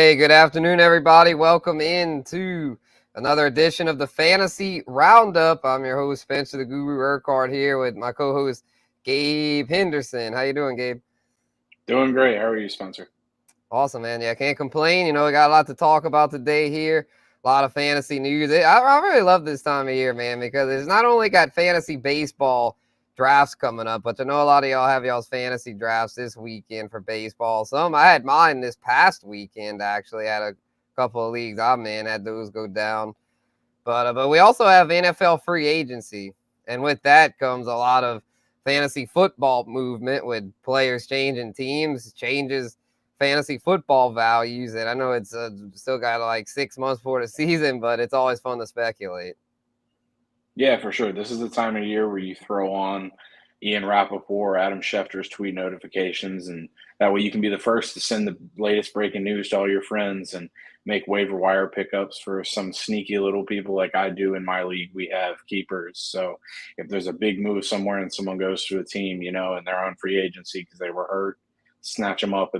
Hey, good afternoon, everybody. Welcome into another edition of the Fantasy Roundup. I'm your host, Spencer the Guru Urquhart, here with my co-host, Gabe Henderson. How you doing, Gabe? Doing great. How are you, Spencer? Awesome, man. Yeah, can't complain. We got a lot to talk about today here. A lot of fantasy news. I really love this time of year, man, because it's not only got fantasy baseball drafts coming up, but I know a lot of y'all have y'all's fantasy drafts this weekend for baseball. I had mine this past weekend, actually. I had a couple of leagues I'm in, had those go down. But we also have NFL free agency, and with that comes a lot of fantasy football movement with players changing teams, changes fantasy football values. And I know it's still got like 6 months before the season, but it's always fun to speculate. Yeah, for sure. This is the time of year where you throw on Ian Rappaport or Adam Schefter's tweet notifications, and that way you can be the first to send the latest breaking news to all your friends and make waiver wire pickups for some sneaky little people like I do in my league. We have keepers. So if there's a big move somewhere and someone goes to a team, and they're on free agency because they were hurt, snatch them up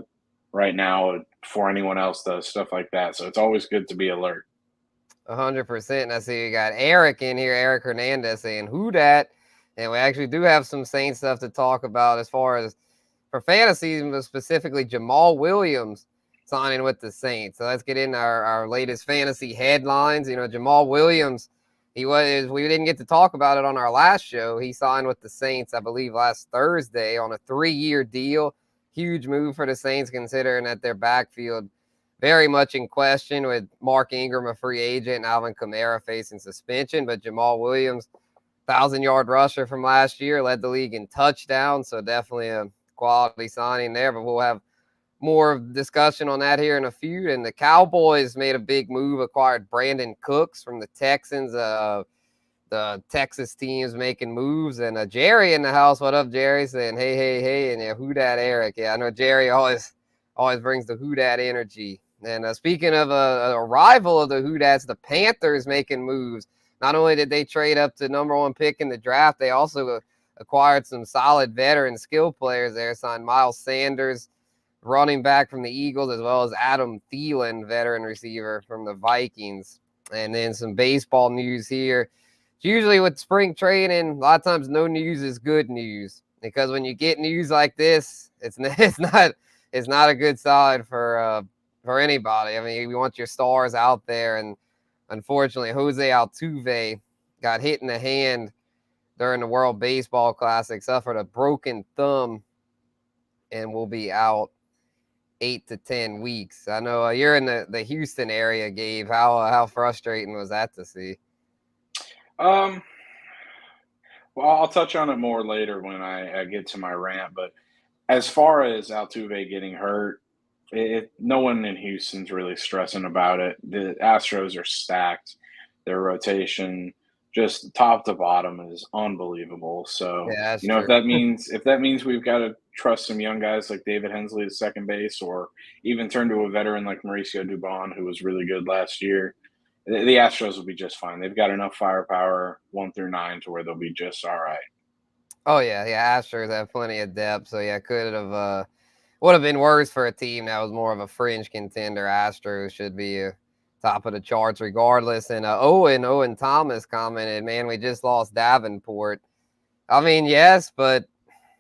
right now before anyone else does, stuff like that. So it's always good to be alert. 100%. And I see you got Eric in here, Eric Hernandez, saying, "Who dat?" And we actually do have some Saints stuff to talk about as far as for fantasy, specifically Jamaal Williams signing with the Saints. So let's get into our latest fantasy headlines. Jamaal Williams, we didn't get to talk about it on our last show. He signed with the Saints, I believe, last Thursday on a 3-year deal. Huge move for the Saints, considering that their backfield very much in question, with Mark Ingram a free agent and Alvin Kamara facing suspension. But Jamaal Williams, 1,000-yard rusher from last year, led the league in touchdowns, so definitely a quality signing there. But we'll have more discussion on that here in a few. And the Cowboys made a big move, acquired Brandon Cooks from the Texans. The Texas teams making moves, and Jerry in the house. What up, Jerry? Saying hey, hey, hey, and yeah, who dat, Eric? Yeah, I know Jerry always brings the who dat energy. And speaking of a rival of the who dats, the Panthers making moves. Not only did they trade up to number 1 pick in the draft, they also acquired some solid veteran skill players there. Signed Miles Sanders, running back from the Eagles, as well as Adam Thielen, veteran receiver from the Vikings. And then some baseball news here. Usually with spring training, a lot of times no news is good news, because when you get news like this, it's not a good sign for anybody. I mean, you want your stars out there, and unfortunately, Jose Altuve got hit in the hand during the World Baseball Classic, suffered a broken thumb, and will be out 8 to 10 weeks. I know you're in the Houston area, Gabe. How frustrating was that to see? Um, well, I'll touch on it more later when I get to my rant. But as far as Altuve getting hurt, no one in Houston's really stressing about it. The Astros are stacked. Their rotation, just top to bottom, is unbelievable. So, Yeah, that's if true. that means we've got to trust some young guys like David Hensley at second base, or even turn to a veteran like Mauricio Dubon, who was really good last year, the Astros will be just fine. They've got enough firepower 1 through 9 to where they'll be just all right. Oh yeah, Astros have plenty of depth. So yeah, would have been worse for a team that was more of a fringe contender. Astros should be top of the charts regardless. And Owen Thomas commented, "Man, we just lost Davenport." I mean, yes, but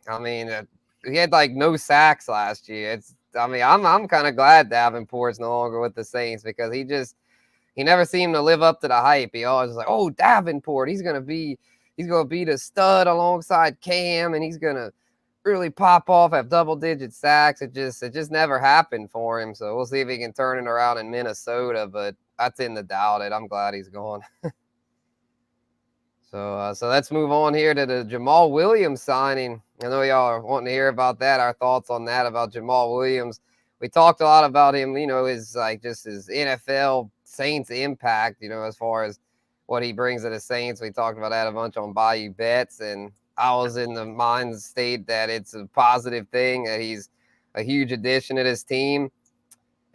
I mean, he had like no sacks last year. I'm kind of glad Davenport's no longer with the Saints, because he never seemed to live up to the hype. He always was like, "Oh, Davenport, he's gonna be the stud alongside Cam, and he's gonna really pop off, have double-digit sacks." It just never happened for him. So we'll see if he can turn it around in Minnesota, but I tend to doubt it. I'm glad he's gone. So let's move on here to the Jamaal Williams signing. I know y'all are wanting to hear about that, our thoughts on that, about Jamaal Williams. We talked a lot about him, his NFL Saints impact, as far as what he brings to the Saints. We talked about that a bunch on Bayou Bets, and I was in the mind state that it's a positive thing, that he's a huge addition to this team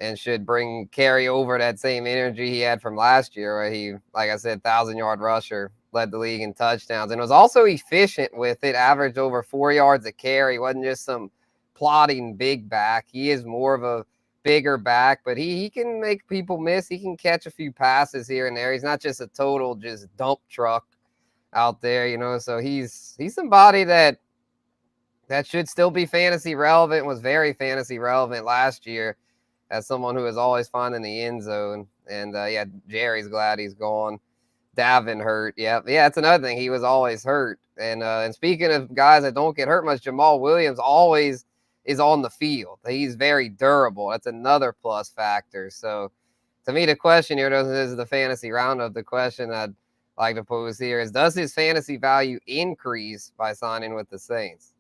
and should carry over that same energy he had from last year, where he, like I said, 1,000-yard rusher, led the league in touchdowns, and was also efficient with it, averaged over 4 yards a carry. Wasn't just some plodding big back. He is more of a bigger back, but he can make people miss. He can catch a few passes here and there. He's not just a total just dump truck out there, you know. So he's somebody that should still be fantasy relevant, was very fantasy relevant last year as someone who is always finding the end zone. And yeah, Jerry's glad he's gone. Davin hurt. Yeah, that's another thing. He was always hurt. And speaking of guys that don't get hurt much, Jamaal Williams always is on the field. He's very durable. That's another plus factor. So to me, the question here, this is the fantasy roundup. The question I'd like to pose here is, does his fantasy value increase by signing with the Saints?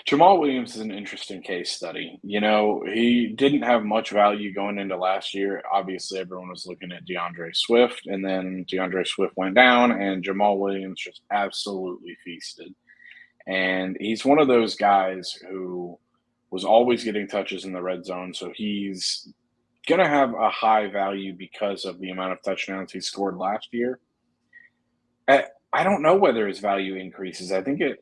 Jamaal Williams is an interesting case study. You know, he didn't have much value going into last year. Obviously, everyone was looking at DeAndre Swift, and then DeAndre Swift went down, and Jamaal Williams just absolutely feasted. And he's one of those guys who was always getting touches in the red zone, so he's going to have a high value because of the amount of touchdowns he scored last year. I don't know whether his value increases. I think it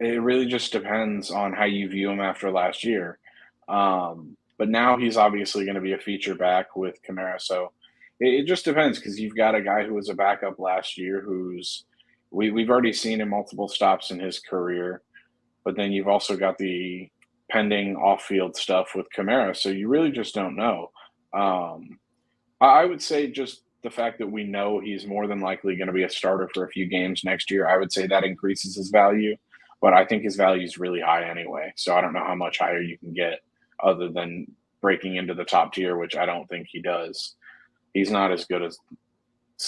really just depends on how you view him after last year. But now he's obviously going to be a feature back with Kamara. So it just depends, because you've got a guy who was a backup last year who's we've already seen in multiple stops in his career. But then you've also got the pending off-field stuff with Kamara. So you really just don't know. I would say just the fact that we know he's more than likely going to be a starter for a few games next year, I would say that increases his value. But I think his value is really high anyway. So I don't know how much higher you can get other than breaking into the top tier, which I don't think he does. He's not as good as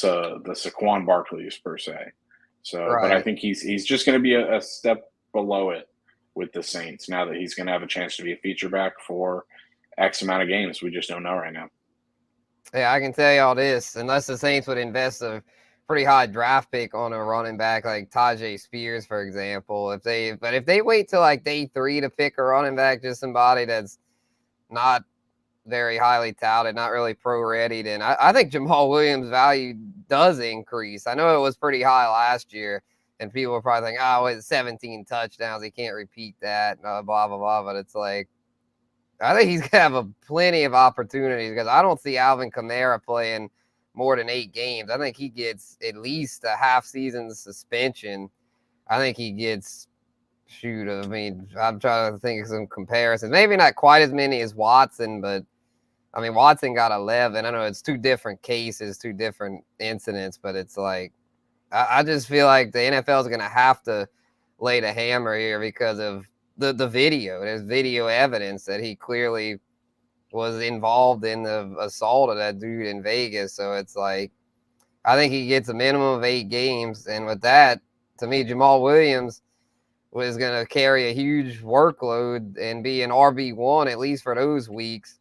the Saquon Barkleys per se. So, Right. But I think he's just going to be a step below it with the Saints now that he's going to have a chance to be a feature back for X amount of games. We just don't know right now. Yeah, I can tell you all this. Unless the Saints would invest a pretty high draft pick on a running back like Tajay Spears, for example, if they wait till like day 3 to pick a running back, just somebody that's not very highly touted, not really pro ready, then I think Jamaal Williams' value does increase. I know it was pretty high last year, and people were probably thinking, oh, it's 17 touchdowns, he can't repeat that, blah, blah, blah. But it's like, I think he's going to have plenty of opportunities, because I don't see Alvin Kamara playing more than 8 games. I think he gets at least a half season suspension. I think he gets, I mean, I'm trying to think of some comparisons. Maybe not quite as many as Watson, but I mean, Watson got 11. I know it's 2 different cases, 2 different incidents, but it's like, I just feel like the NFL is going to have to lay the hammer here because of the video. There's video evidence that he clearly was involved in the assault of that dude in Vegas. So it's like, I think he gets a minimum of 8 games. And with that, to me, Jamaal Williams was going to carry a huge workload and be an RB1 at least for those weeks.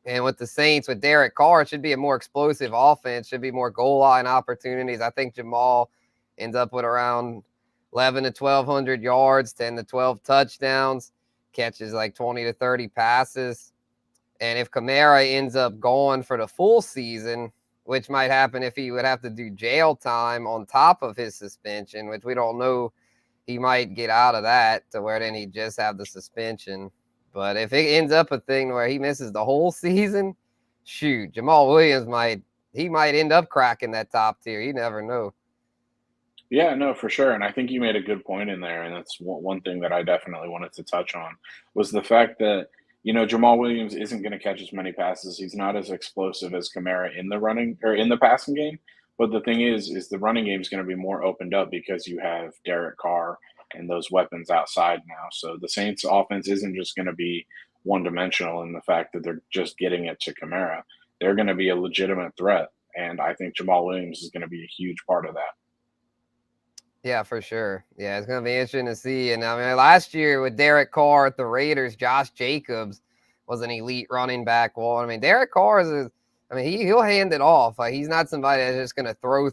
And with the Saints, with Derek Carr, it should be a more explosive offense, should be more goal line opportunities. I think Jamaal ends up with around 11 to 1,200 yards, 10 to 12 touchdowns, catches like 20 to 30 passes. And if Kamara ends up going for the full season, which might happen if he would have to do jail time on top of his suspension, which we don't know, he might get out of that to where then he'd just have the suspension. But if it ends up a thing where he misses the whole season, shoot, Jamaal Williams might end up cracking that top tier. You never know. Yeah, no, for sure. And I think you made a good point in there. And that's one thing that I definitely wanted to touch on was the fact that, you know, Jamaal Williams isn't going to catch as many passes. He's not as explosive as Kamara in the running or in the passing game. But the thing is the running game is going to be more opened up because you have Derek Carr and those weapons outside now. So the Saints offense isn't just going to be one dimensional in the fact that they're just getting it to Kamara. They're going to be a legitimate threat. And I think Jamaal Williams is going to be a huge part of that. Yeah, for sure. Yeah, it's going to be interesting to see. And I mean, last year with Derek Carr at the Raiders, Josh Jacobs was an elite running back. Well, I mean, Derek Carr he'll hand it off. Like, he's not somebody that's just going to throw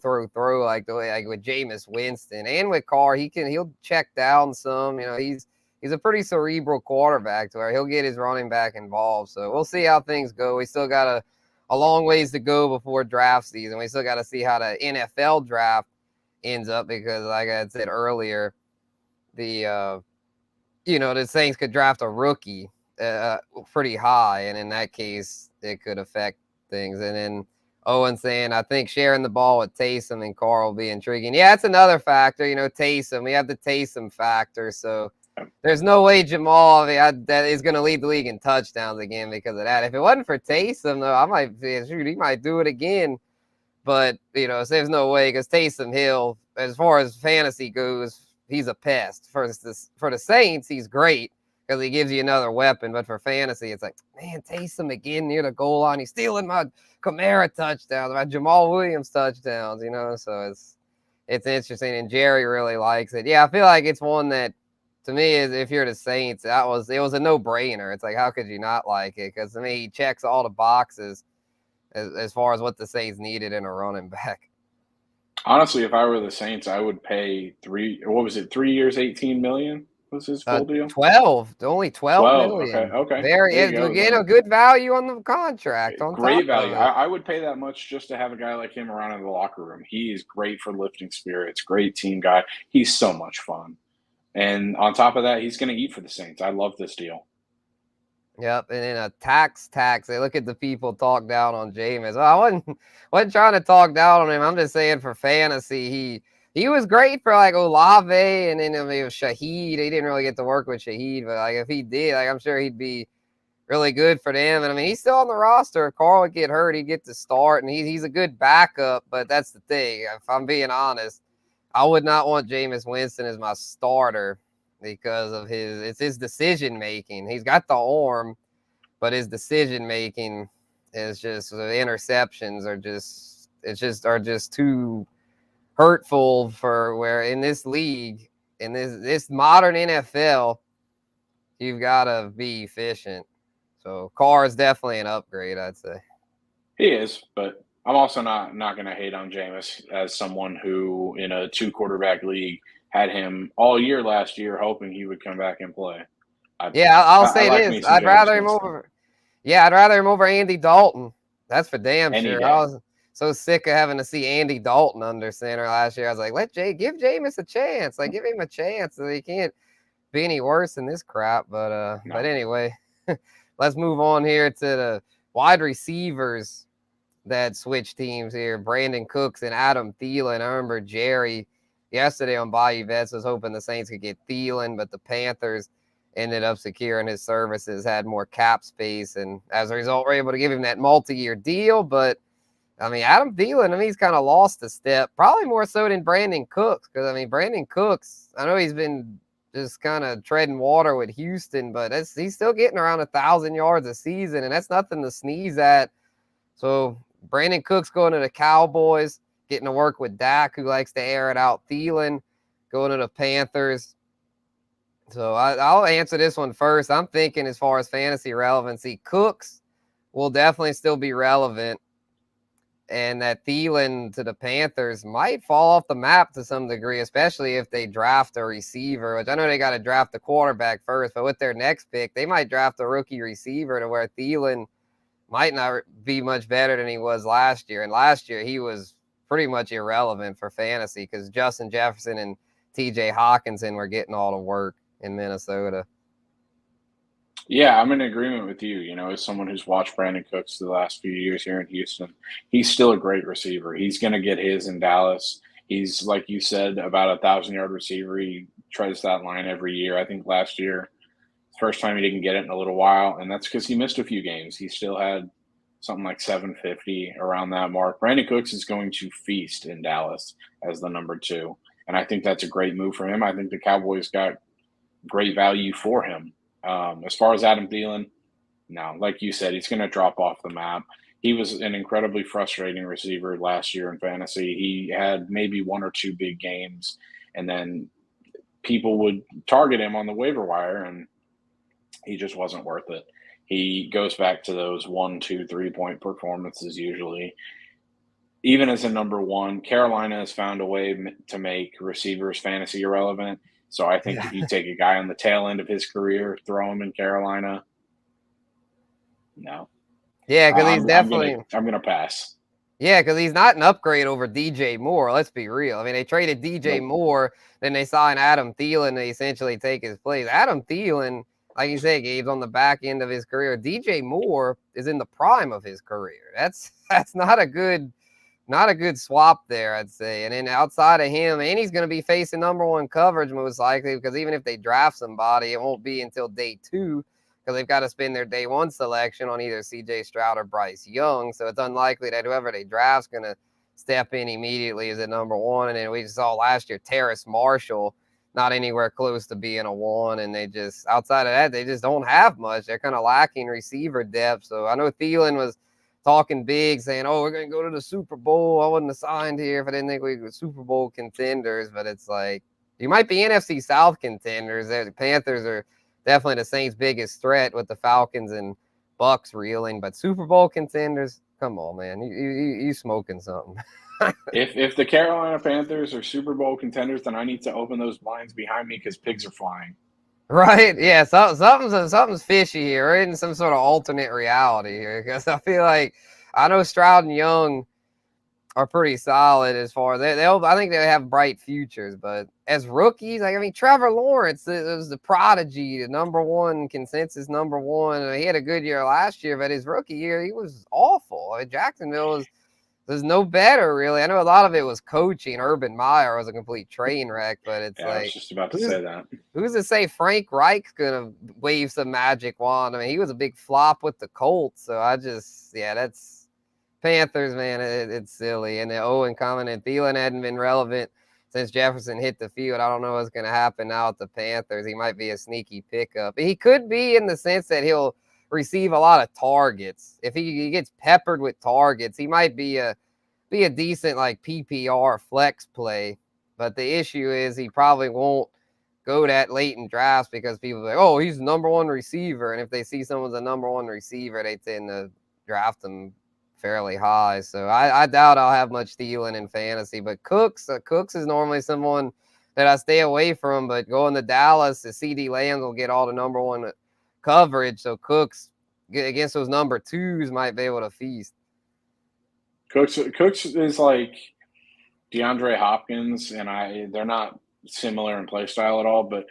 like the way like with Jameis Winston. And with Carr, he'll check down some. You know, he's a pretty cerebral quarterback to where he'll get his running back involved. So we'll see how things go. We still got a long ways to go before draft season. We still got to see how the NFL draft ends up, because like I said earlier, the Saints could draft a rookie pretty high, and in that case, it could affect things. And then Owen saying, I think sharing the ball with Taysom and Carr will be intriguing. Yeah, that's another factor. Taysom, we have the Taysom factor, so there's no way Jamaal that is going to lead the league in touchdowns again because of that. If it wasn't for Taysom, though, I might say, shoot, he might do it again. But, so there's no way because Taysom Hill, as far as fantasy goes, he's a pest. For the Saints, he's great because he gives you another weapon. But for fantasy, it's like, man, Taysom again near the goal line. He's stealing my Kamara touchdowns, my Jamaal Williams touchdowns, So it's interesting. And Jerry really likes it. Yeah, I feel like it's one that, to me, is if you're the Saints, it was a no-brainer. It's like, how could you not like it? Because, to me, he checks all the boxes as far as what the Saints needed in a running back. Honestly, if I were the Saints, I would pay 3 years, $18 million was his full deal? 12, only 12 million. Okay. We're getting a good value on the contract. Great value. I would pay that much just to have a guy like him around in the locker room. He is great for lifting spirits, great team guy. He's so much fun. And on top of that, he's going to eat for the Saints. I love this deal. Yep, and then a tax. They look at the people talk down on Jameis. Well, I wasn't trying to talk down on him. I'm just saying for fantasy, he was great for like Olave, and then Shaheed. He didn't really get to work with Shaheed, but like if he did, like I'm sure he'd be really good for them. And I mean, he's still on the roster. If Carl would get hurt, he'd get to start, and he's a good backup. But that's the thing. If I'm being honest, I would not want Jameis Winston as my starter because of his decision making. He's got the arm, but his decision making is just interceptions are just too hurtful for where in this league, in this modern NFL, you've got to be efficient. So Carr is definitely an upgrade, I'd say. He is, but I'm also not going to hate on Jameis as someone who in a 2-quarterback league had him all year last year, hoping he would come back and play. I'll say this. I'd rather him over. Yeah, I'd rather him over Andy Dalton. That's for damn sure. I was so sick of having to see Andy Dalton under center last year. I was like, give Jameis a chance. Like, give him a chance. So he can't be any worse than this crap. But anyway, let's move on here to the wide receivers that switch teams here. Brandon Cooks and Adam Thielen. I remember Jerry yesterday on Bayou Vets was hoping the Saints could get Thielen, but the Panthers ended up securing his services, had more cap space, and as a result, were able to give him that multi-year deal. But, I mean, Adam Thielen, he's kind of lost a step, probably more so than Brandon Cooks, because, I mean, Brandon Cooks, I know he's been just kind of treading water with Houston, but he's still getting around 1,000 yards a season, and that's nothing to sneeze at. So, Brandon Cooks going to the Cowboys, getting to work with Dak, who likes to air it out. Thielen going to the Panthers. So I'll answer this one first. I'm thinking as far as fantasy relevancy, Cooks will definitely still be relevant. And that Thielen to the Panthers might fall off the map to some degree, especially if they draft a receiver, which I know they got to draft the quarterback first, but with their next pick, they might draft a rookie receiver to where Thielen might not be much better than he was last year. And last year, he was pretty much irrelevant for fantasy because Justin Jefferson and TJ Hawkinson were getting all the work in Minnesota. Yeah, I'm in agreement with you. As someone who's watched Brandon Cooks the last few years here in Houston, he's still a great receiver. He's going to get his in Dallas. He's, like you said, about 1,000-yard receiver. He tries that line every year. I think last year, first time he didn't get it in a little while, and that's because he missed a few games. He still had something like 750 around that mark. Brandon Cooks is going to feast in Dallas as the number 2, and I think that's a great move for him. I think the Cowboys got great value for him. As far as Adam Thielen, no, like you said, he's going to drop off the map. He was an incredibly frustrating receiver last year in fantasy. He had maybe 1 or 2 big games, and then people would target him on the waiver wire, and he just wasn't worth it. He goes back to those 1, 2, 3-point performances usually. Even as a number 1, Carolina has found a way to make receivers fantasy irrelevant. So I think if you take a guy on the tail end of his career, throw him in Carolina, no. Yeah, because he's definitely – I'm gonna pass. Yeah, because he's not an upgrade over DJ Moore. Let's be real. I mean, they traded DJ Moore, then they signed Adam Thielen to essentially take his place. Adam Thielen like you said, Gabe's on the back end of his career. DJ Moore is in the prime of his career. That's not a good swap there, I'd say. And then outside of him, and he's going to be facing number one coverage most likely, because even if they draft somebody, it won't be until day 2, because they've got to spend their day 1 selection on either C.J. Stroud or Bryce Young. So it's unlikely that whoever they draft is going to step in immediately as a number 1. And then we saw last year Terrace Marshall not anywhere close to being a 1, and they just, outside of that, they just don't have much. They're kind of lacking receiver depth. So I know Thielen was talking big, saying, "Oh, we're going to go to the Super Bowl. I wouldn't have signed here if I didn't think we were Super Bowl contenders." But it's like, you might be NFC South contenders. The Panthers are definitely the Saints' biggest threat with the Falcons and Bucks reeling. But Super Bowl contenders, come on, man. You smoking something. If the Carolina Panthers are Super Bowl contenders, then I need to open those blinds behind me because pigs are flying. Right? Yeah, something's fishy here. We're in some sort of alternate reality here, because I feel like, I know Stroud and Young are pretty solid as far as I think they have bright futures, but as rookies, like, I mean, Trevor Lawrence, it was the prodigy, the number 1 consensus number 1. He had a good year last year, but his rookie year, he was awful. I mean, Jacksonville was no better, really. I know a lot of it was coaching. Urban Meyer was a complete train wreck, but it's I was just about to say that. Who's to say Frank Reich's gonna wave some magic wand? I mean, he was a big flop with the Colts, so that's Panthers, man. It's silly. And the Owen coming, and Thielen hadn't been relevant since Jefferson hit the field. I don't know what's gonna happen now with the Panthers. He might be a sneaky pickup. He could be, in the sense that he'll receive a lot of targets. If he gets peppered with targets, he might be a decent, like, PPR flex play. But the issue is he probably won't go that late in drafts, because people are like, "Oh, he's the number 1 receiver." And if they see someone's a number 1 receiver, they tend to draft him fairly high. So I doubt I'll have much Thielen in fantasy. But Cooks is normally someone that I stay away from. But going to Dallas, the CD Lamb will get all the number 1 coverage. So Cooks against those number 2s might be able to feast. Cooks is like DeAndre Hopkins, and they're not similar in play style at all, but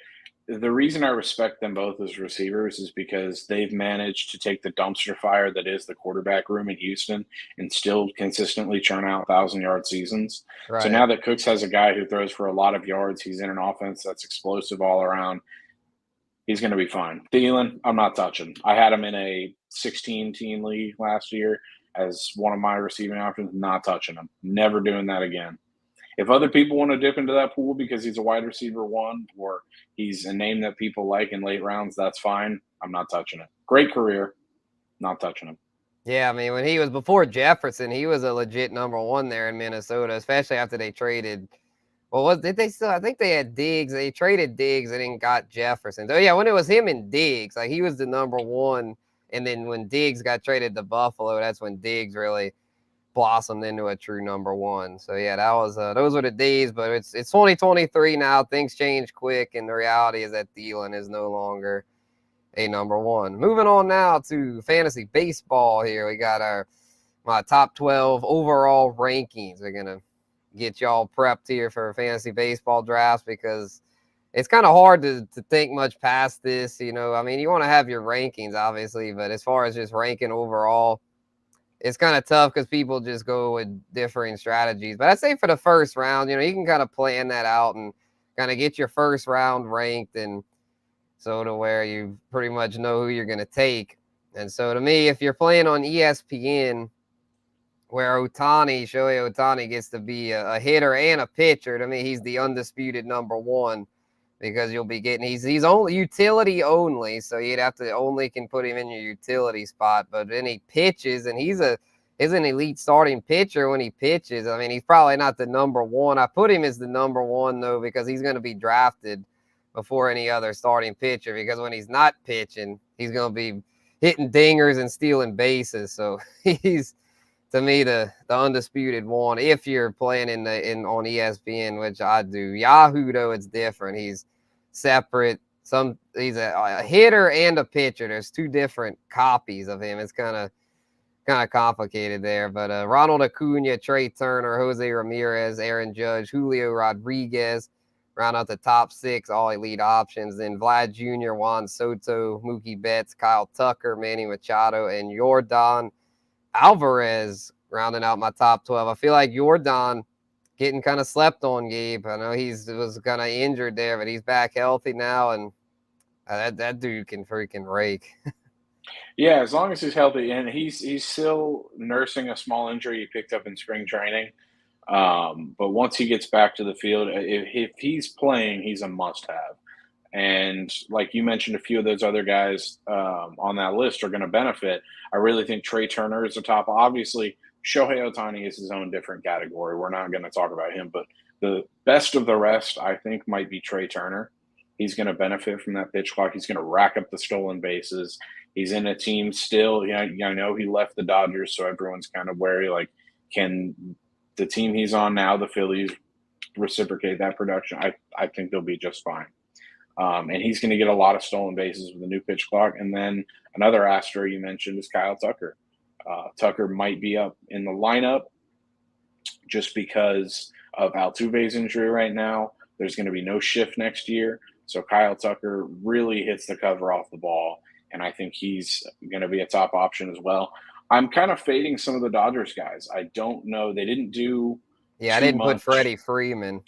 the reason I respect them both as receivers is because they've managed to take the dumpster fire that is the quarterback room in Houston and still consistently churn out 1,000-yard seasons. Right. So now that Cooks has a guy who throws for a lot of yards, he's in an offense that's explosive all around, he's going to be fine. Thielen, I'm not touching. I had him in a 16-team league last year as one of my receiving options, not touching him. Never doing that again. If other people want to dip into that pool because he's a wide receiver 1 or he's a name that people like in late rounds, that's fine. I'm not touching it. Great career, not touching him. Yeah, I mean, when he was before Jefferson, he was a legit number 1 there in Minnesota, especially after they traded. Well, did they still? I think they had Diggs. They traded Diggs and then got Jefferson. So yeah, when it was him and Diggs, like, he was the number 1. And then when Diggs got traded to Buffalo, that's when Diggs really blossomed into a true number 1. So yeah, that was those were the days. But it's 2023 now. Things change quick, and the reality is that Thielen is no longer a number 1. Moving on now to fantasy baseball. Here we got my top 12 overall rankings. We're gonna get y'all prepped here for fantasy baseball drafts, because it's kind of hard to think much past this. You know, I mean, you want to have your rankings, obviously, but as far as just ranking overall, it's kind of tough because people just go with differing strategies. But I'd say for the first round, you know, you can kind of plan that out and kind of get your first round ranked, and so to where you pretty much know who you're going to take. And so to me, if you're playing on ESPN, where Shohei Ohtani gets to be a hitter and a pitcher, to me, he's the undisputed number 1, because you'll be getting, he's only utility only, so you'd have to only can put him in your utility spot. But then he pitches, and he's an elite starting pitcher when he pitches. I mean, he's probably not the number 1. I put him as the number 1 though, because he's going to be drafted before any other starting pitcher, because when he's not pitching, he's going to be hitting dingers and stealing bases. So he's, to me, the undisputed 1 if you're playing on ESPN, which I do. Yahoo, though, it's different. He's separate. He's a hitter and a pitcher. There's 2 different copies of him. It's kind of complicated there. But Ronald Acuna, Trey Turner, Jose Ramirez, Aaron Judge, Julio Rodriguez, round out the top 6 all elite options. Then Vlad Jr., Juan Soto, Mookie Betts, Kyle Tucker, Manny Machado, and Yordan Alvarez rounding out my top 12. I feel like Yordan getting kind of slept on, Gabe. I know was kind of injured there, but he's back healthy now, and that dude can freaking rake. Yeah, as long as he's healthy, and he's still nursing a small injury he picked up in spring training. But once he gets back to the field, if he's playing, he's a must-have. And like you mentioned, a few of those other guys on that list are going to benefit. I really think Trey Turner is the top. Obviously, Shohei Ohtani is his own different category. We're not going to talk about him, but the best of the rest, I think, might be Trey Turner. He's going to benefit from that pitch clock. He's going to rack up the stolen bases. He's in a team still. I know he left the Dodgers, so everyone's kind of wary. Like, can the team he's on now, the Phillies, reciprocate that production? I think they'll be just fine. And he's going to get a lot of stolen bases with the new pitch clock. And then another Astro you mentioned is Kyle Tucker. Tucker might be up in the lineup just because of Altuve's injury right now. There's going to be no shift next year. So Kyle Tucker really hits the cover off the ball, and I think he's going to be a top option as well. I'm kind of fading some of the Dodgers guys. I don't know. They didn't do I didn't put Freddie Freeman.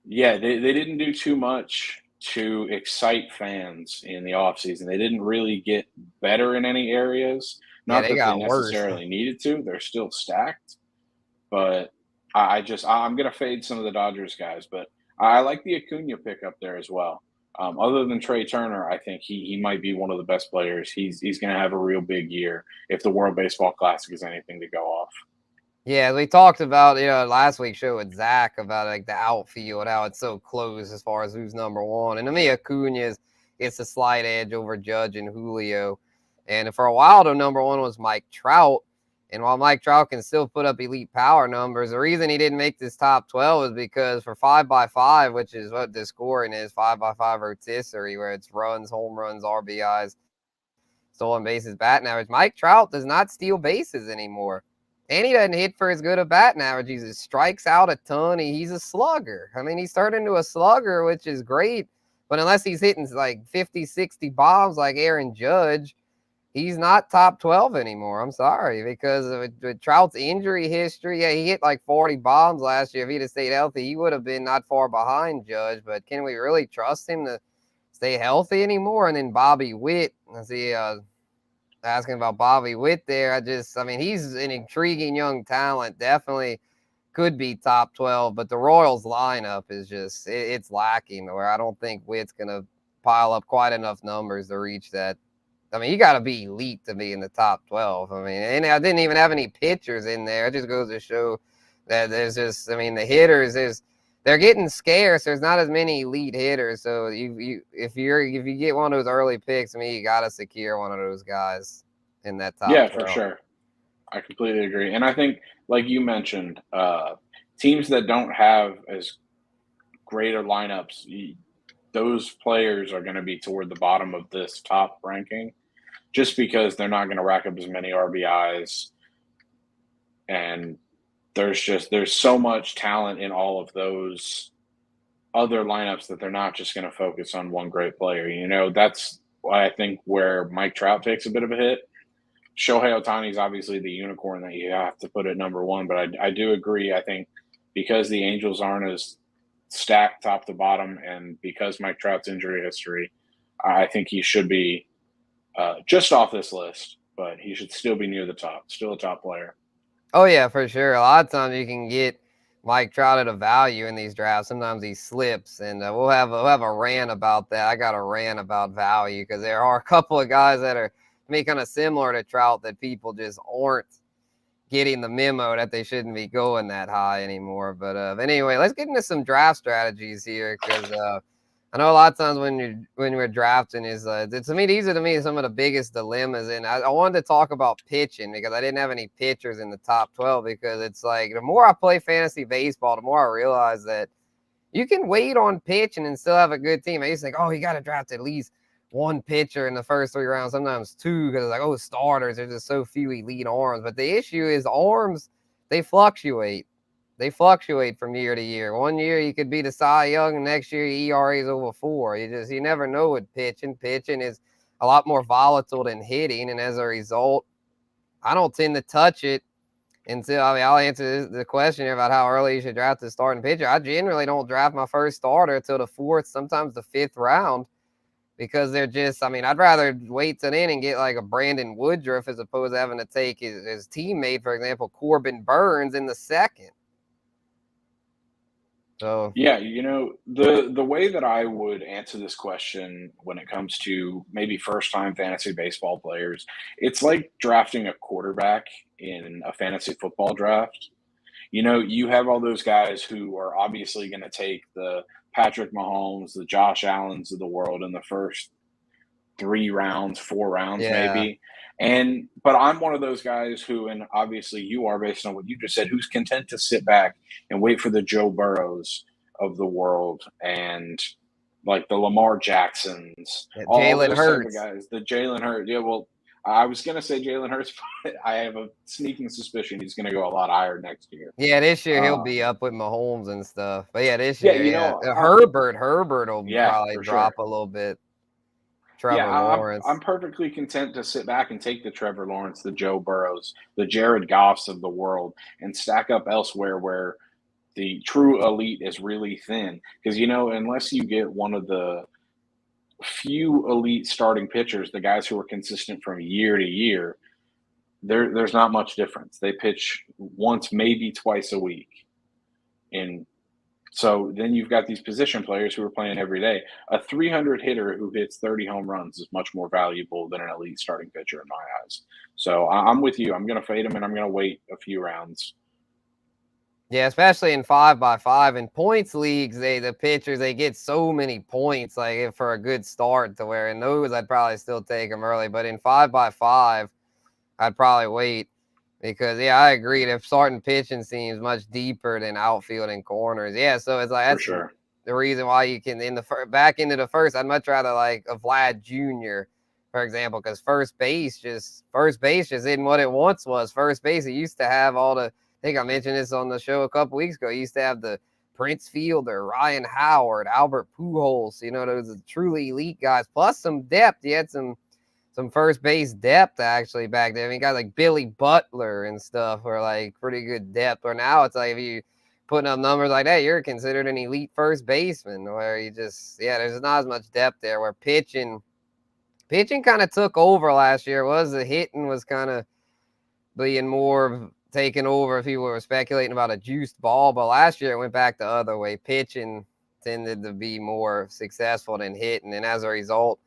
Yeah, they didn't do too much to excite fans in the offseason. They didn't really get better in any areas. Not that they necessarily needed to. They're still stacked. But I'm going to fade some of the Dodgers guys. But I like the Acuna pick up there as well. Other than Trey Turner, I think he might be one of the best players. He's going to have a real big year if the World Baseball Classic is anything to go off. Yeah, we talked about, last week's show with Zach about like the outfield, how it's so close as far as who's number one. And to me, Acuna gets a slight edge over Judge and Julio. And for a while, the number one was Mike Trout. And while Mike Trout can still put up elite power numbers, the reason he didn't make this top 12 is because for 5x5, which is what the scoring is, 5x5 rotisserie, where it's runs, home runs, RBIs, stolen bases, batting average, Mike Trout does not steal bases anymore. And he doesn't hit for as good a batting average. He strikes out a ton. He's a slugger. I mean, he's turned into a slugger, which is great. But unless he's hitting like 50, 60 bombs like Aaron Judge, he's not top 12 anymore. I'm sorry, because with Trout's injury history, he hit like 40 bombs last year. If he'd have stayed healthy, he would have been not far behind Judge. But can we really trust him to stay healthy anymore? And then Bobby Witt, I see asking about Bobby Witt there. He's an intriguing young talent. Definitely could be top 12, but the Royals lineup is just, it's lacking, where I don't think Witt's going to pile up quite enough numbers to reach that. You got to be elite to be in the top 12. And I didn't even have any pitchers in there. It just goes to show that there's just, the hitters they're getting scarce. There's not as many elite hitters. So if you get one of those early picks, you got to secure one of those guys in that top 12. For sure. I completely agree. And I think, like you mentioned, teams that don't have as greater lineups, those players are going to be toward the bottom of this top ranking just because they're not going to rack up as many RBIs. And there's so much talent in all of those other lineups that they're not just going to focus on one great player. That's why I think where Mike Trout takes a bit of a hit. Shohei Ohtani is obviously the unicorn that you have to put at number one, but I do agree. I think because the Angels aren't as stacked top to bottom, and because Mike Trout's injury history, I think he should be just off this list, but he should still be near the top, still a top player. Oh, yeah, for sure. A lot of times you can get Mike Trout at a value in these drafts. Sometimes he slips, and we'll have a rant about that. I got a rant about value because there are a couple of guys that are kind of similar to Trout that people just aren't getting the memo that they shouldn't be going that high anymore. But anyway, let's get into some draft strategies here, because I know a lot of times when we're drafting these are some of the biggest dilemmas. And I wanted to talk about pitching because I didn't have any pitchers in the top 12, because it's like the more I play fantasy baseball, the more I realize that you can wait on pitching and still have a good team. I used to think, you got to draft at least one pitcher in the first 3 rounds, sometimes 2, because it's like, starters, there's just so few elite arms. But the issue is arms, they fluctuate. they fluctuate from year to year. One year you could be the Cy Young, and next year your ERA is over 4. You never know with pitching. Pitching is a lot more volatile than hitting, and as a result, I don't tend to touch it until, I'll answer the question here about how early you should draft the starting pitcher. I generally don't draft my first starter until the 4th, sometimes the 5th round, because they're just, I'd rather wait till then and get like a Brandon Woodruff as opposed to having to take his teammate, for example, Corbin Burns in the 2nd. So yeah, the way that I would answer this question when it comes to maybe first-time fantasy baseball players, it's like drafting a quarterback in a fantasy football draft. You have all those guys who are obviously going to take the Patrick Mahomes, the Josh Allens of the world in the first 3 rounds, 4 rounds, yeah, maybe. But I'm one of those guys who, and obviously you are based on what you just said, who's content to sit back and wait for the Joe Burrows of the world and like the Lamar Jacksons, all Jalen those type of Hurts. guys, the Jalen Hurts. Yeah, well, I was going to say Jalen Hurts, but I have a sneaking suspicion he's going to go a lot higher next year. Yeah, this year he'll be up with Mahomes and stuff. But yeah, this Yeah, year, yeah, Herbert will yeah, probably for drop sure. a little bit. Yeah, Trevor I'm Lawrence. perfectly content to sit back and take the Trevor Lawrence, the Joe Burrows, the Jared Goffs of the world, and stack up elsewhere where the true elite is really thin. Because unless you get one of the few elite starting pitchers, the guys who are consistent from year to year, there's not much difference. They pitch once, maybe twice a week. And so then you've got these position players who are playing every day. A 300 hitter who hits 30 home runs is much more valuable than an elite starting pitcher in my eyes. So I'm with you. I'm going to fade him, and I'm going to wait a few rounds. Yeah, especially in 5x5 and points leagues, the pitchers, they get so many points like for a good start, to where in those I'd probably still take them early, but in 5x5 I'd probably wait, because I agree. If starting pitching seems much deeper than outfield and corners, so it's like For that's sure. the reason why you can back into the first. I'd much rather like a Vlad Jr., for example, because first base just isn't what it once was. First base, it used to have all the. I think I mentioned this on the show a couple weeks ago. It used to have the Prince Fielder, Ryan Howard, Albert Pujols. Those are truly elite guys, plus some depth. You had some first base depth actually back there. Guys like Billy Butler and stuff were like pretty good depth. Or now it's like if you putting up numbers like that, you're considered an elite first baseman, where you just there's not as much depth there. Where pitching kind of took over last year. The hitting was kind of being more taken over if people were speculating about a juiced ball, but last year it went back the other way. Pitching tended to be more successful than hitting, and as a result,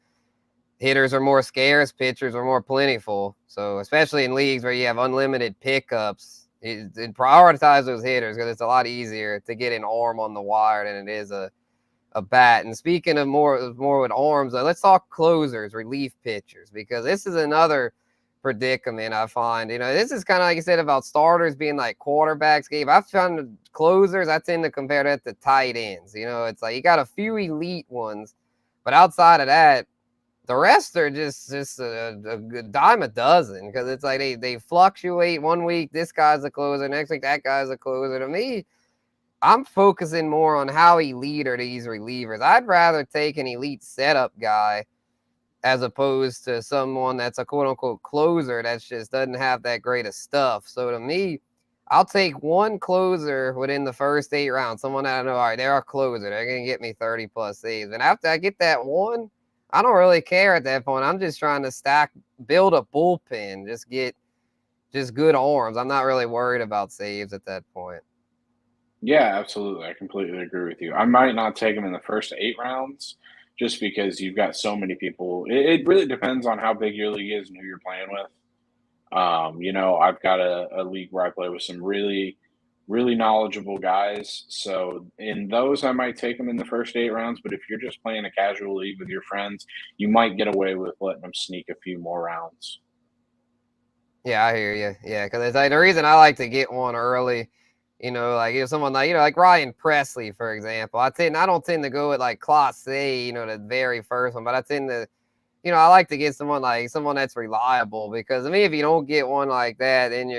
hitters are more scarce, pitchers are more plentiful. So especially in leagues where you have unlimited pickups, it prioritize those hitters, because it's a lot easier to get an arm on the wire than it is a bat. And speaking of more with arms, let's talk closers, relief pitchers, because this is another predicament I find. This is kind of like you said about starters being like quarterbacks, Gabe. I've found closers, I tend to compare that to tight ends. It's like you got a few elite ones, but outside of that, the rest are just a dime a dozen, because it's like they fluctuate. One week this guy's a closer, next week that guy's a closer. To me, I'm focusing more on how elite are these relievers. I'd rather take an elite setup guy as opposed to someone that's a quote-unquote closer that's just doesn't have that great of stuff. So to me, I'll take one closer within the first 8 rounds, someone that I know, all right, they're a closer. They're going to get me 30-plus saves. And after I get that one, I don't really care at that point. I'm just trying to build a bullpen, just get good arms. I'm not really worried about saves at that point. Yeah, absolutely. I completely agree with you. I might not take him in the first 8 rounds just because you've got so many people. It really depends on how big your league is and who you're playing with. I've got a league where I play with some really, really knowledgeable guys. So in those, I might take them in the first 8 rounds. But if you're just playing a casual league with your friends, you might get away with letting them sneak a few more rounds. Yeah, I hear you. Yeah, because it's like the reason I like to get one early. Like if someone like Ryan Presley, for example. I don't tend to go with like Class A, the very first one, but I tend to I like to get someone that's reliable, because I mean, if you don't get one like that, then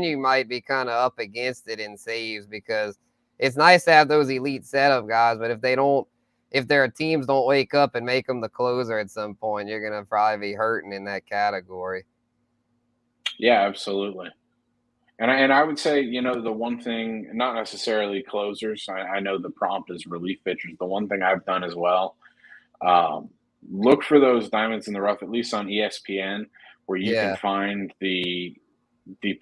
you might be kind of up against it in saves, because it's nice to have those elite setup guys, but if their teams don't wake up and make them the closer at some point, you're gonna probably be hurting in that category. Yeah, absolutely. And I would say, the one thing, not necessarily closers. I know the prompt is relief pitchers. The one thing I've done as well, um, look for those diamonds in the rough, at least on ESPN, where you can Yeah, find the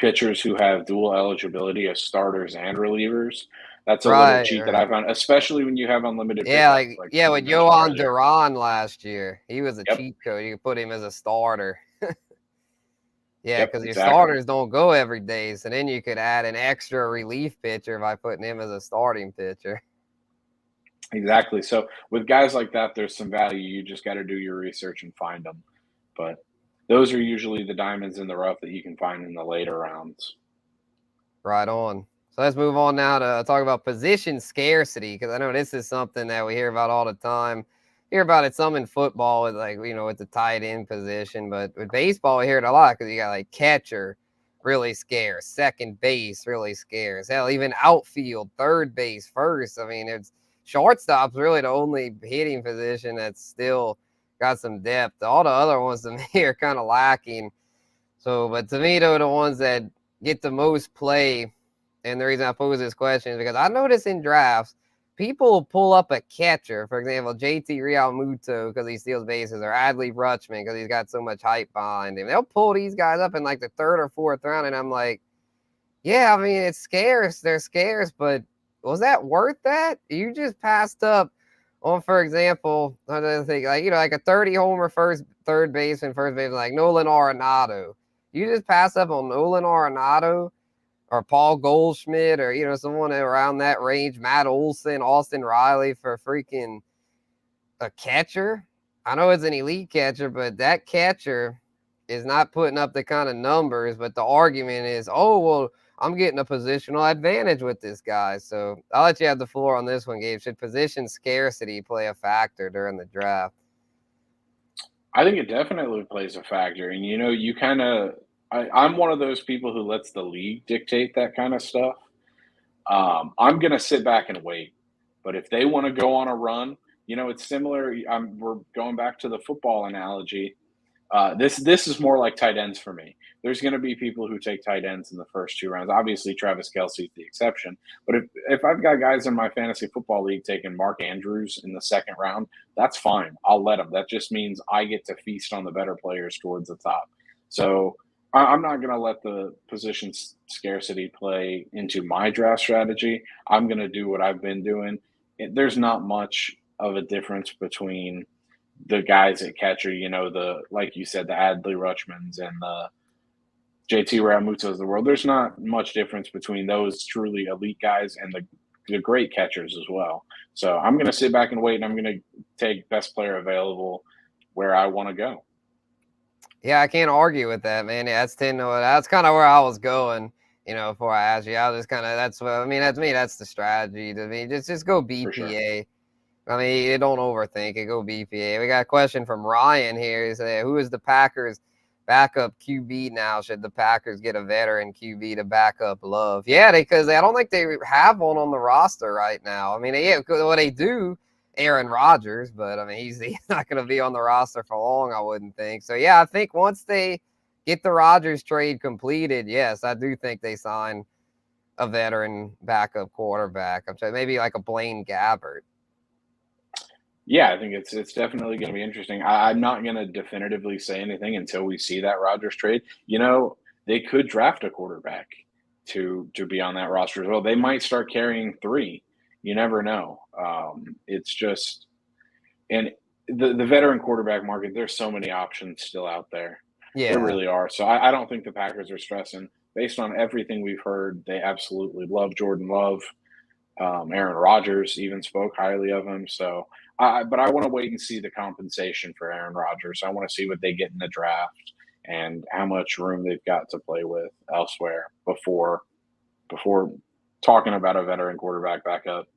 pitchers who have dual eligibility as starters and relievers. That's a little right, cheat that right. I found, especially when you have unlimited Yeah, pickup, like we with mentioned Johan earlier. Duran last year, he was a Yep, cheat code. You could put him as a starter. Yeah, yep, because your exactly, starters don't go every day, so then you could add an extra relief pitcher by putting him as a starting pitcher. exactly. So with guys like that, there's some value. You just got to do your research and find them. But those are usually the diamonds in the rough that you can find in the later rounds. Right on. So let's move on now to talk about position scarcity, because I know this is something that we hear about all the time. Hear about it some in football with with the tight end position, but with baseball we hear it a lot, because you got like catcher really scarce, second base really scarce, hell, even outfield, third base, first. I mean, it's shortstop's really the only hitting position that's still got some depth. All the other ones to me are kind of lacking. So, but to me, though, the ones that get the most play, and the reason I pose this question is because I notice in drafts, people pull up a catcher, for example, JT Realmuto because he steals bases, or Adley Rutschman because he's got so much hype behind him. They'll pull these guys up in like the third or fourth round, and I'm like, yeah, I mean, it's scarce. They're scarce, but was that worth that? You just passed up on, for example, I think like a 30 homer third baseman, first baseman, like Nolan Arenado. You just pass up on Nolan Arenado or Paul Goldschmidt, or someone around that range, Matt Olson, Austin Riley, for freaking a catcher. I know it's an elite catcher, but that catcher is not putting up the kind of numbers. But the argument is, oh, well, I'm getting a positional advantage with this guy. So I'll let you have the floor on this one, Gabe. Should position scarcity play a factor during the draft? I think it definitely plays a factor. And you kind of, I'm one of those people who lets the league dictate that kind of stuff. I'm going to sit back and wait. But if they want to go on a run, it's similar. We're going back to the football analogy. This is more like tight ends for me. There's going to be people who take tight ends in the first two rounds. Obviously, Travis Kelce's the exception. But if I've got guys in my fantasy football league taking Mark Andrews in the second round, that's fine. I'll let them. That just means I get to feast on the better players towards the top. So I'm not going to let the position scarcity play into my draft strategy. I'm going to do what I've been doing. There's not much of a difference between the guys at catcher, like you said, the Adley Rutschmans and the JT Realmutos of the world. There's not much difference between those truly elite guys and the great catchers as well. So I'm going to sit back and wait, and I'm going to take best player available where I want to go. Yeah, I can't argue with that, man. Yeah, that's kind of where I was going. Before I asked you, I was just kind of that's what I mean. That's me. That's the strategy to me. Just go For sure. BPA. I mean, you don't overthink it. Go BPA. We got a question from Ryan here. He said, "Who is the Packers' backup QB now? Should the Packers get a veteran QB to back up Love?" Yeah, because I don't think they have one on the roster right now. I mean, yeah, well, they do, Aaron Rodgers, but I mean, he's not going to be on the roster for long, I wouldn't think. So yeah, I think once they get the Rodgers trade completed, yes, I do think they sign a veteran backup quarterback. I'm saying maybe like a Blaine Gabbert. Yeah, I think it's definitely going to be interesting. I'm not going to definitively say anything until we see that Rodgers trade. They could draft a quarterback to be on that roster as well. They might start carrying three. You never know. It's just and the veteran quarterback market. There's so many options still out there. There Yeah. really are. So I don't think the Packers are stressing. Based on everything we've heard, they absolutely love Jordan Love. Aaron Rodgers even spoke highly of him. So, but I want to wait and see the compensation for Aaron Rodgers. I want to see what they get in the draft and how much room they've got to play with elsewhere before talking about a veteran quarterback backup.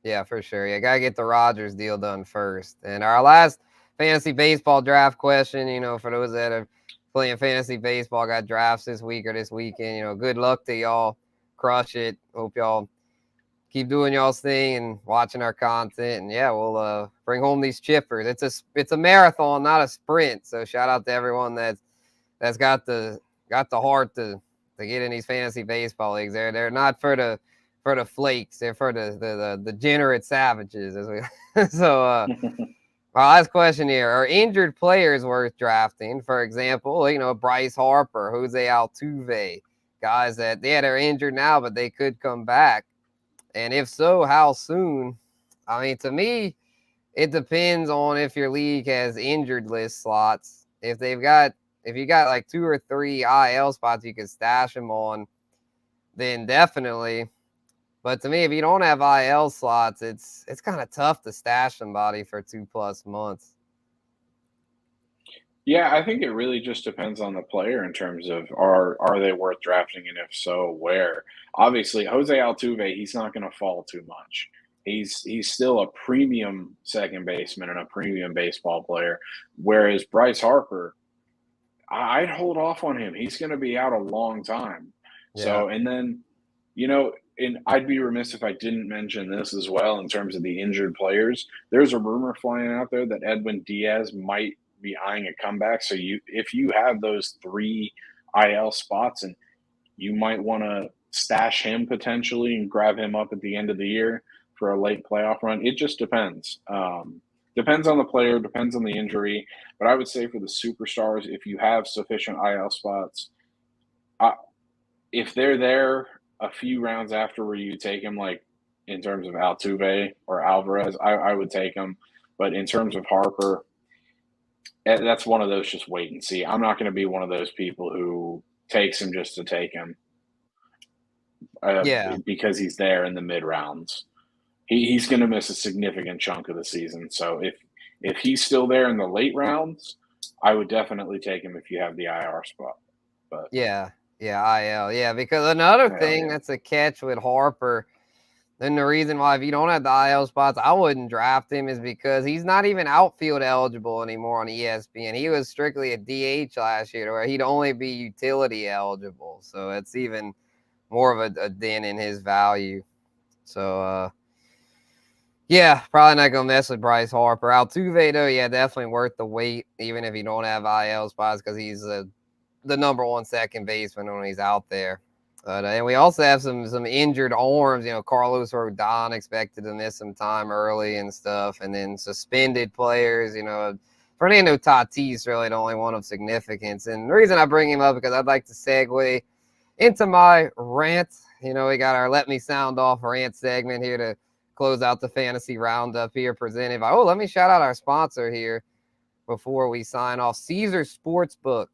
Yeah, for sure. Yeah, gotta get the Rodgers deal done first. And our last fantasy baseball draft question, for those that are playing fantasy baseball, got drafts this week or this weekend, good luck to y'all. Crush it. Hope y'all keep doing y'all's thing and watching our content. And yeah, we'll bring home these chippers. It's a marathon, not a sprint. So shout out to everyone that's got the heart to get in these fantasy baseball leagues. They're not for the flakes. They're for the degenerate savages. So our last question here: are injured players worth drafting? For example, Bryce Harper, Jose Altuve, guys that they're injured now, but they could come back. And if so, how soon? I mean, to me, it depends on if your league has injured list slots. If you got like 2 or 3 IL spots you can stash them on, then definitely. But to me, if you don't have IL slots, it's kind of tough to stash somebody for 2+ months. Yeah, I think it really just depends on the player in terms of are they worth drafting, and if so, where. Obviously, Jose Altuve, he's not going to fall too much. He's still a premium second baseman and a premium baseball player, whereas Bryce Harper, I'd hold off on him. He's going to be out a long time. Yeah. So, and then, and I'd be remiss if I didn't mention this as well in terms of the injured players. There's a rumor flying out there that Edwin Diaz might be eyeing a comeback. So if you have those 3 IL spots, and you might want to stash him potentially and grab him up at the end of the year for a late playoff run. It just depends. Depends on the player, depends on the injury. But I would say for the superstars, if you have sufficient IL spots, if they're there a few rounds after where you take them, like in terms of Altuve or Alvarez, I would take them. But in terms of Harper, that's one of those just wait and see. I'm not going to be one of those people who takes him just to take him because he's there in the mid rounds. He's going to miss a significant chunk of the season. So if he's still there in the late rounds, I would definitely take him if you have the IR spot. But Yeah, IL. Yeah, because another thing that's a catch with Harper, then the reason why if you don't have the IL spots, I wouldn't draft him is because he's not even outfield eligible anymore on ESPN. He was strictly a DH last year, where he'd only be utility eligible. So it's even more of a dent in his value. So, yeah, probably not going to mess with Bryce Harper. Altuve, though, yeah, definitely worth the wait, even if you don't have IL spots, because he's the number 1 second baseman when he's out there. But and we also have some injured arms. Carlos Rodon expected to miss some time early and stuff, and then suspended players. Fernando Tatis really the only one of significance. And the reason I bring him up because I'd like to segue into my rant. We got our Let Me Sound Off rant segment here to close out the fantasy roundup here, presented by. Let me shout out our sponsor here before we sign off, Caesars Sportsbook.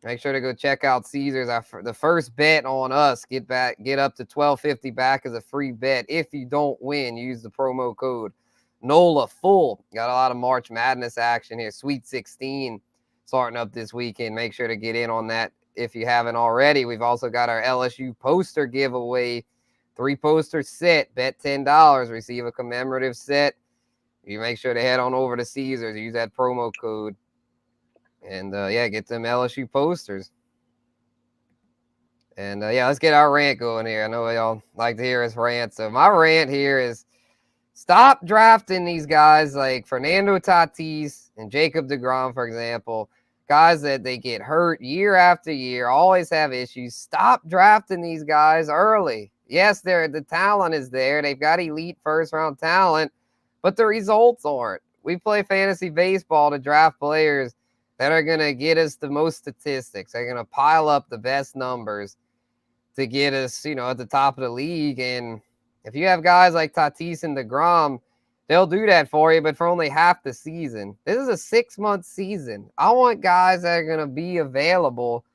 Make sure to go check out Caesars. The first bet on us, get up to $12.50 back as a free bet. If you don't win, use the promo code NOLA Full. Got a lot of March Madness action here. Sweet 16 starting up this weekend. Make sure to get in on that if you haven't already. We've also got our LSU poster giveaway. 3 poster set. Bet $10. Receive a commemorative set. You make sure to head on over to Caesars. Use that promo code. And, get them LSU posters. And, let's get our rant going here. I know y'all like to hear us rant. So my rant here is stop drafting these guys like Fernando Tatis and Jacob deGrom, for example. Guys that they get hurt year after year, always have issues. Stop drafting these guys early. Yes, the talent is there. They've got elite first-round talent, but the results aren't. We play fantasy baseball to draft players that are going to get us the most statistics. They're going to pile up the best numbers to get us, at the top of the league. And if you have guys like Tatis and deGrom, they'll do that for you, but for only half the season. This is a 6-month season. I want guys that are going to be available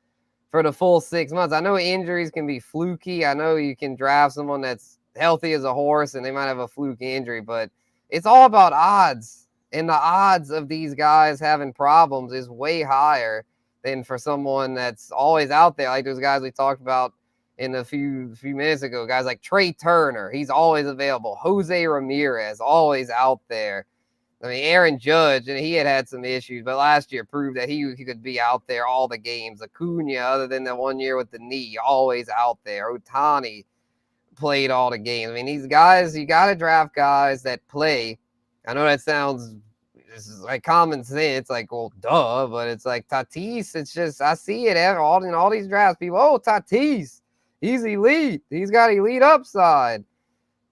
for the full 6 months. I know injuries can be fluky. I know you can draft someone that's healthy as a horse and they might have a fluke injury, but it's all about odds. And the odds of these guys having problems is way higher than for someone that's always out there. Like those guys we talked about in a few minutes ago, guys like Trey Turner, he's always available. Jose Ramirez, always out there. I mean, Aaron Judge, and he had some issues, but last year proved that he could be out there all the games. Acuna, other than the 1 year with the knee, always out there. Ohtani played all the games. I mean, these guys, you got to draft guys that play. I know that sounds like common sense, like, well, duh, but it's like Tatis. It's just, I see it in all these drafts. People, oh, Tatis, he's elite. He's got elite upside.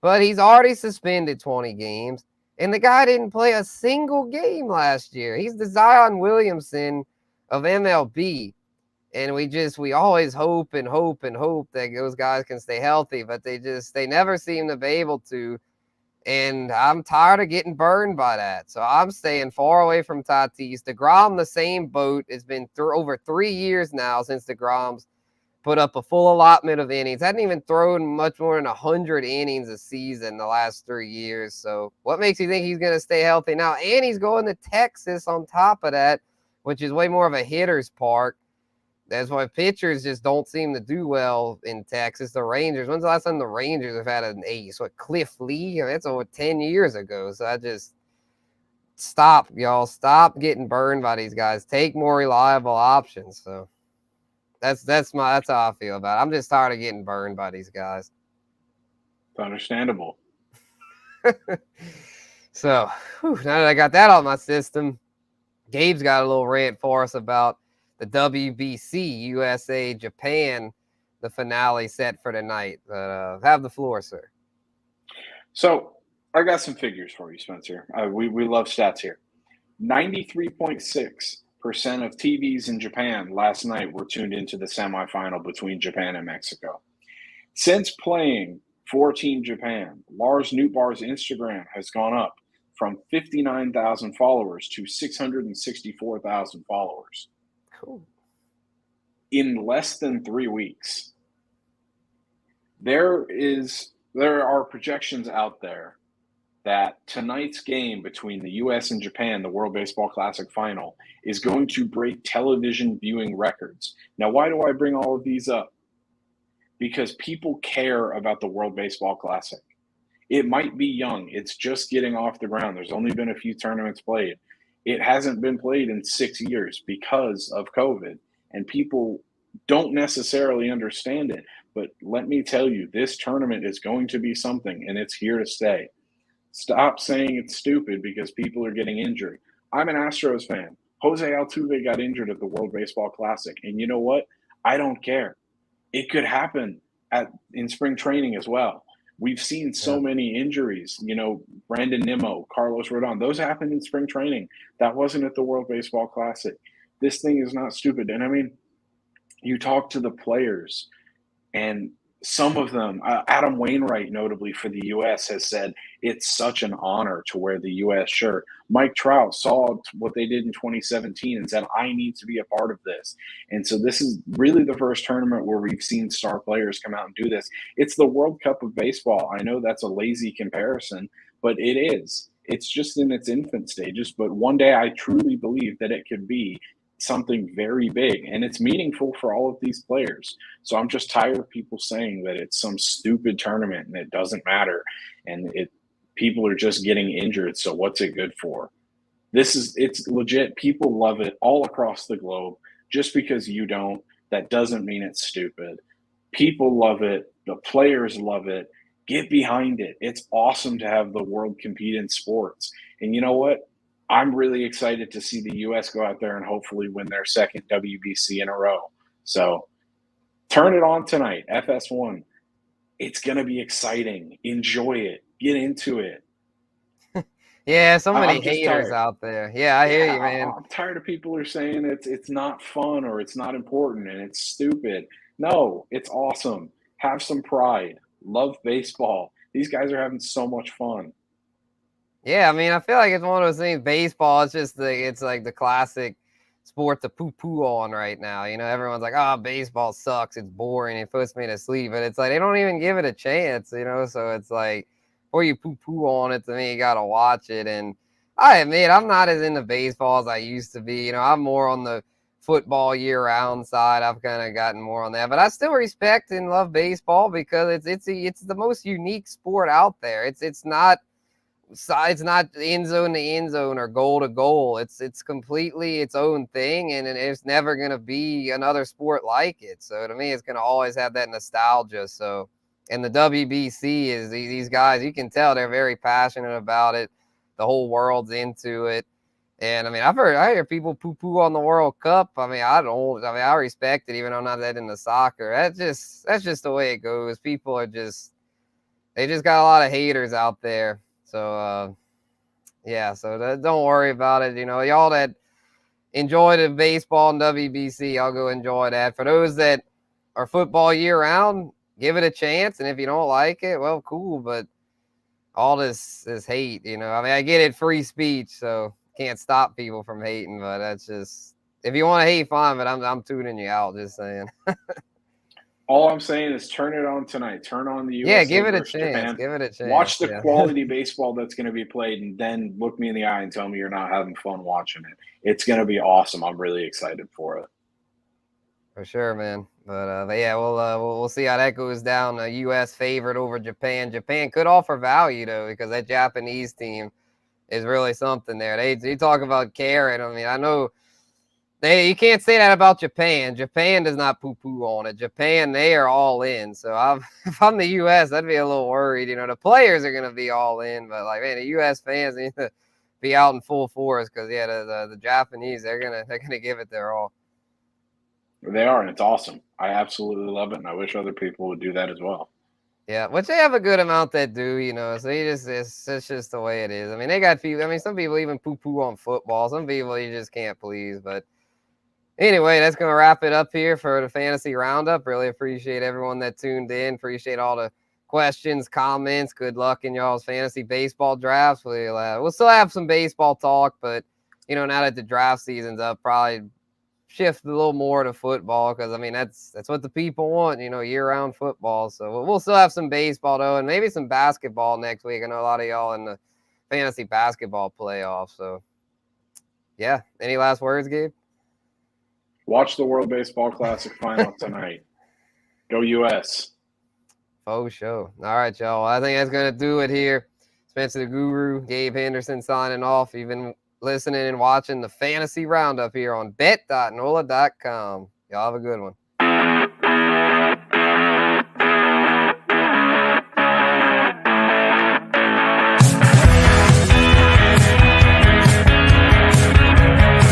But he's already suspended 20 games. And the guy didn't play a single game last year. He's the Zion Williamson of MLB. And we always hope and hope and hope that those guys can stay healthy, but they never seem to be able to. And I'm tired of getting burned by that. So I'm staying far away from Tatis. DeGrom, the same boat. It's been over 3 years now since DeGrom's put up a full allotment of innings. Hadn't even thrown much more than 100 innings a season the last 3 years. So what makes you think he's going to stay healthy now? And he's going to Texas on top of that, which is way more of a hitter's park. That's why pitchers just don't seem to do well in Texas. The Rangers, when's the last time the Rangers have had an ace? What, Cliff Lee? I mean, that's over 10 years ago. So I just stop, y'all. Stop getting burned by these guys. Take more reliable options. So that's how I feel about it. I'm just tired of getting burned by these guys. It's understandable. So now that I got that on my system, Gabe's got a little rant for us about the WBC, USA, Japan, the finale set for tonight. Have the floor, sir. So I got some figures for you, Spencer. We love stats here. 93.6% of TVs in Japan last night were tuned into the semifinal between Japan and Mexico. Since playing for Team Japan, Lars Nootbaar's Instagram has gone up from 59,000 followers to 664,000 followers. Cool. In less than 3 weeks. There are projections out there that tonight's game between the U.S. and Japan, the World Baseball Classic final, is going to break television viewing records. Now, why do I bring all of these up? Because people care about the World Baseball Classic. It might be young. It's just getting off the ground. There's only been a few tournaments played. It hasn't been played in 6 years because of COVID, and people don't necessarily understand it. But let me tell you, this tournament is going to be something, and it's here to stay. Stop saying it's stupid because people are getting injured. I'm an Astros fan. Jose Altuve got injured at the World Baseball Classic, and you know what? I don't care. It could happen in spring training as well. We've seen so many injuries, Brandon Nimmo, Carlos Rodon. Those happened in spring training. That wasn't at the World Baseball Classic. This thing is not stupid. And I mean, you talk to the players, and some of them, Adam Wainwright, notably for the U.S., has said it's such an honor to wear the U.S. shirt. Mike Trout saw what they did in 2017 and said, I need to be a part of this. And so this is really the first tournament where we've seen star players come out and do this. It's the World Cup of baseball. I know that's a lazy comparison, but it is. It's just in its infant stages. But one day I truly believe that it could be something very big, and it's meaningful for all of these players. So I'm just tired of people saying that it's some stupid tournament and it doesn't matter, and people are just getting injured. So what's it good for? It's legit. People love it all across the globe. Just because you don't, that doesn't mean it's stupid. People love it. The players love it. Get behind it. It's awesome to have the world compete in sports. And you know what? I'm really excited to see the U.S. go out there and hopefully win their second WBC in a row. So turn it on tonight, FS1. It's going to be exciting. Enjoy it. Get into it. Yeah, so many haters out there. Yeah, I hear you, man. I'm tired of people who are saying it's not fun or it's not important and it's stupid. No, it's awesome. Have some pride. Love baseball. These guys are having so much fun. Yeah, I mean, I feel like it's one of those things. Baseball, it's like the classic sport to poo-poo on right now. Everyone's like, oh, baseball sucks. It's boring. It puts me to sleep. But it's like they don't even give it a chance, So it's like, before you poo-poo on it, to me, you got to watch it. And I admit, I'm not as into baseball as I used to be. I'm more on the football year-round side. I've kind of gotten more on that. But I still respect and love baseball because it's the most unique sport out there. It's not it's not end zone to end zone or goal to goal. It's completely its own thing, and it's never gonna be another sport like it. So to me, it's gonna always have that nostalgia. So, and the WBC is these guys. You can tell they're very passionate about it. The whole world's into it. And I mean, I hear people poo poo on the World Cup. I mean, I respect it, even though I'm not that into soccer. That's just the way it goes. People are they just got a lot of haters out there. So yeah, so don't worry about it. Y'all that enjoy the baseball and WBC, I'll go enjoy that. For those that are football year round, give it a chance. And if you don't like it, well, cool. But all this hate, I mean, I get it, free speech, so can't stop people from hating. But that's just, if you want to hate, fine. But I'm tuning you out. Just saying. All I'm saying is turn it on tonight. Turn on the Yeah, USA give it a versus chance. Japan. Give it a chance. Watch the yeah. quality baseball that's going to be played, and then look me in the eye and tell me you're not having fun watching it. It's going to be awesome. I'm really excited for it. For sure, man. But yeah, we'll see how that goes down. U.S. favored over Japan. Japan could offer value though, because that Japanese team is really something there. They talk about caring. I mean, I know you can't say that about Japan. Japan does not poo-poo on it. Japan, they are all in. So if I'm the U.S., I'd be a little worried. The players are gonna be all in, but like, man, the U.S. fans need to be out in full force because yeah, the Japanese they're gonna give it their all. They are, and it's awesome. I absolutely love it, and I wish other people would do that as well. Yeah, which they have a good amount that do, so it's just the way it is. I mean, they got people, I mean, some people even poo-poo on football. Some people you just can't please. But anyway, that's going to wrap it up here for the Fantasy Roundup. Really appreciate everyone that tuned in. Appreciate all the questions, comments. Good luck in y'all's fantasy baseball drafts. We'll still have some baseball talk, but, now that the draft season's up, probably shift a little more to football because I mean that's what the people want, year-round football. So we'll still have some baseball though, and maybe some basketball next week. I know a lot of y'all in the fantasy basketball playoffs. So yeah, any last words, Gabe? Watch the World Baseball Classic final tonight. Go US. Oh, show. All right, y'all. I think that's gonna do it here. Spencer the Guru, Gabe Henderson signing off. You've been listening and watching the Fantasy Roundup here on bet.nola.com. Y'all have a good one.